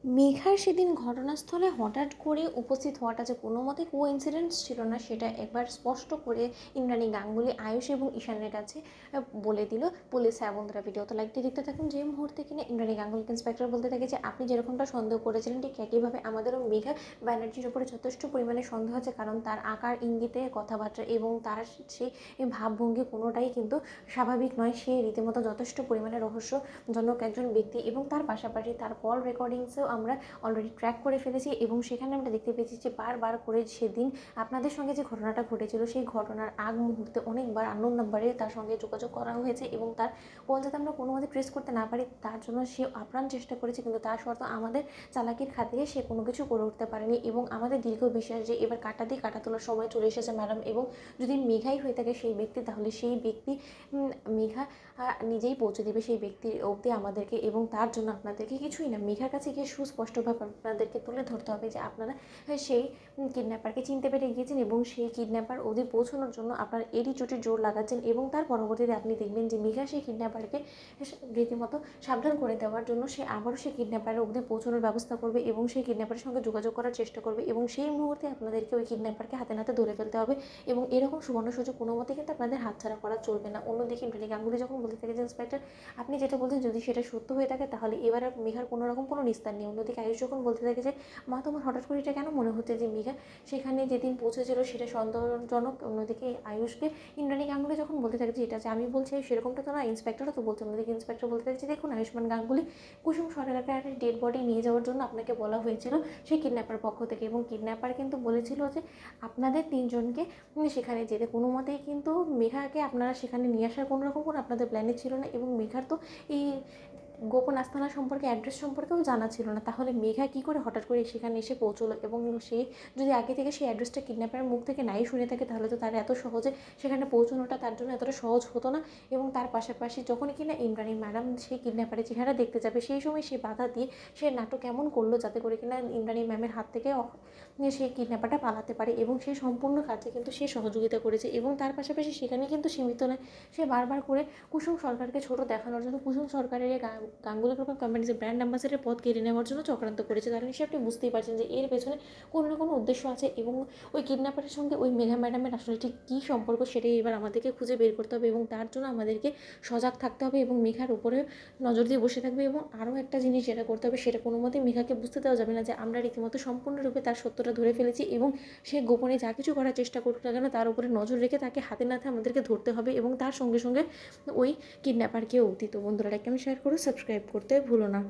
মেঘার সেদিন ঘটনাস্থলে হঠাৎ করে উপস্থিত হওয়াটা যে কোনো মতে কোইন্সিডেন্স ছিল না, সেটা একবার স্পষ্ট করে ইন্দ্রাণী গাঙ্গুলি আয়ুষ এবং ঈশানের কাছে বলে দিল পুলিশ। হ্যাঁ বন্ধুরা, ভিডিওতে লাইক দিয়ে দেখতে থাকুন। যে মুহূর্তে কিনা ইন্দ্রাণী গাঙ্গুলিকে ইন্সপেক্টর বলতে থাকে যে আপনি যেরকমটা সন্দেহ করেছিলেন ঠিক একইভাবে আমাদেরও মেঘা ব্যানার্জির উপরে যথেষ্ট পরিমাণে সন্দেহ আছে, কারণ তার আকার ইঙ্গিতে কথাবার্তা এবং তার সেই ভাবভঙ্গি কোনোটাই কিন্তু স্বাভাবিক নয়। সে রীতিমতো যথেষ্ট পরিমাণে রহস্যজনক একজন ব্যক্তি এবং তার পাশাপাশি তার কল রেকর্ডিংসেও আমরা অলরেডি ট্র্যাক করে ফেলেছি এবং সেখানে আমরা দেখতে পেয়েছি যে বারবার করে সেদিন আপনাদের সঙ্গে যে ঘটনাটা ঘটেছিল সেই ঘটনার আগ মুহূর্তে অনেকবার আননোন নাম্বারে তার সঙ্গে যোগাযোগ করা হয়েছে এবং তার কল যাতে আমরা কোনো মতে ট্রেস করতে না পারি তার জন্য সে আপ্রাণ চেষ্টা করেছে, কিন্তু তার সত্ত্বেও আমাদের চালাকির খাতিরে সে কোনো কিছু করে উঠতে পারেনি এবং আমাদের দীর্ঘ বিশ্বাস যে এবার কাটা দিয়ে কাটা তোলার সময় চলে এসেছে ম্যাডাম। এবং যদি মেঘাই হয়ে থাকে সেই ব্যক্তি, তাহলে সেই ব্যক্তি মেঘা নিজেই পৌঁছে দেবে সেই ব্যক্তির অবধি আমাদেরকে, এবং তার জন্য আপনাদেরকে কিছুই না, মেঘার কাছে গিয়ে সুস্পষ্টভাবে আপনাদেরকে তুলে ধরতে হবে যে আপনারা সেই কিডন্যাপারকে চিনতে পেরে গিয়েছেন এবং সেই কিডন্যাপার অবধি পৌঁছানোর জন্য আপনার এরই চোটে জোর লাগাচ্ছেন। এবং তার পরবর্তীতে আপনি দেখবেন যে মেঘা সেই কিডন্যাপারকে রীতিমতো সাবধান করে দেওয়ার জন্য সে আবারও সেই কিডন্যাপারের অবধি পৌঁছানোর ব্যবস্থা করবে এবং সেই কিডন্যাপারের সঙ্গে যোগাযোগ করার চেষ্টা করবে এবং সেই মুহূর্তে আপনাদেরকে ওই কিডন্যাপারকে হাতে নাতে ধরে ফেলতে হবে এবং এরকম সুবর্ণ সুযোগ কোনো মতে কিন্তু আপনাদের হাতছাড়া করা চলবে না। অন্যদিকে ইন্দ্রাণী গাঙ্গুলি যখন বলতে থাকে যে ইন্সপেক্টর আপনি যেটা বলছেন যদি সেটা সত্য হয়ে থাকে তাহলে এবার আর মেঘার কোনো রকম কোনো নিস্তার নেই। অন্যদিকে আয়ুষ যখন বলতে থাকে যে মা তোমার হঠাৎ করে এটা কেন মনে হচ্ছে যে মেঘা সেখানে যেদিন পৌঁছেছিল সেটা সন্দেহজনক। অন্যদিকে আয়ুষকে ইন্দ্রাণী গাঙ্গুলি যখন বলতে থাকে যে এটা যে আমি বলছি সেরকমটা তো না, ইন্সপেক্টরও তো বলছে। অন্যদিকে ইন্সপেক্টর বলতে থাকে যে দেখুন আয়ুষ্মান গাঙ্গুলি, কুসুম সরকারের ডেড বডি নিয়ে যাওয়ার জন্য আপনাকে বলা হয়েছিল সেই কিডন্যাপার পক্ষ থেকে, এবং কিডন্যাপার কিন্তু বলেছিল যে আপনাদের তিনজনকে সেখানে যেতে কোনো মতেই কিন্তু মেঘাকে আপনারা সেখানে নিয়ে আসার কোনো রকম কোনো আপনাদের প্ল্যানে ছিল না এবং মেঘার তো এই গোপন আস্তানা সম্পর্কে অ্যাড্রেস সম্পর্কেও জানা ছিল না। তাহলে মেঘা কী করে হঠাৎ করে সেখানে এসে পৌঁছলো এবং সে যদি আগে থেকে সেই অ্যাড্রেসটা কিডন্যাপারের মুখ থেকে নাই শুনে থাকে তাহলে তো তার এত সহজে সেখানে পৌঁছানোটা তার জন্য এতটা সহজ হতো না। এবং তার পাশাপাশি যখনই কিনা ইন্দ্রাণী ম্যাডাম সেই কিডন্যাপারের চেহারা দেখতে যাবে সেই সময় সে বাধা দিয়ে সে নাটক এমন করলো যাতে করে কিনা ইন্দ্রাণী ম্যামের হাত থেকে সেই কিডন্যাপারটা পালাতে পারে এবং সেই সম্পূর্ণ কাজে কিন্তু সে সহযোগিতা করেছে। এবং তার পাশাপাশি সেখানে কিন্তু সীমিত নয়, সে বারবার করে কুসুম সরকারকে ছোট দেখানোর জন্য কুসুম সরকারের গাঙ্গুলি গ্রুপ অফ কোম্পানিজের ব্র্যান্ড অ্যাম্বাসেডারের পদ কেড়ে নেওয়ার জন্য চক্রান্ত করেছে। কারণ সে আপনি বুঝতেই পারছেন যে এর পেছনে কোনো না কোনো উদ্দেশ্য আছে এবং ওই কিডন্যাপারের সঙ্গে ওই মেঘা ম্যাডামের আসলে ঠিক কী সম্পর্ক সেটাই এবার আমাদেরকে খুঁজে বের করতে হবে এবং তার জন্য আমাদেরকে সজাগ থাকতে হবে এবং মেঘার উপরে নজর দিয়ে বসে থাকবে। এবং আরও একটা জিনিস যেটা করতে হবে সেটা কোনো মতেই মেঘাকে বুঝতে দেওয়া যাবে না যে আমরা রীতিমতো সম্পূর্ণরূপে তার সত্যটা ধরে ফেলেছি এবং সে গোপনে যা কিছু করার চেষ্টা করুক না কেন তার উপরে নজর রেখে তাকে হাতে নাতে আমাদেরকে ধরতে হবে এবং তার সঙ্গে সঙ্গে ওই কিডন্যাপারকেও অবধি। তো বন্ধুরা লাইক কমেন্ট শেয়ার করো, সাবস্ক্রাইব করতে ভুলো না।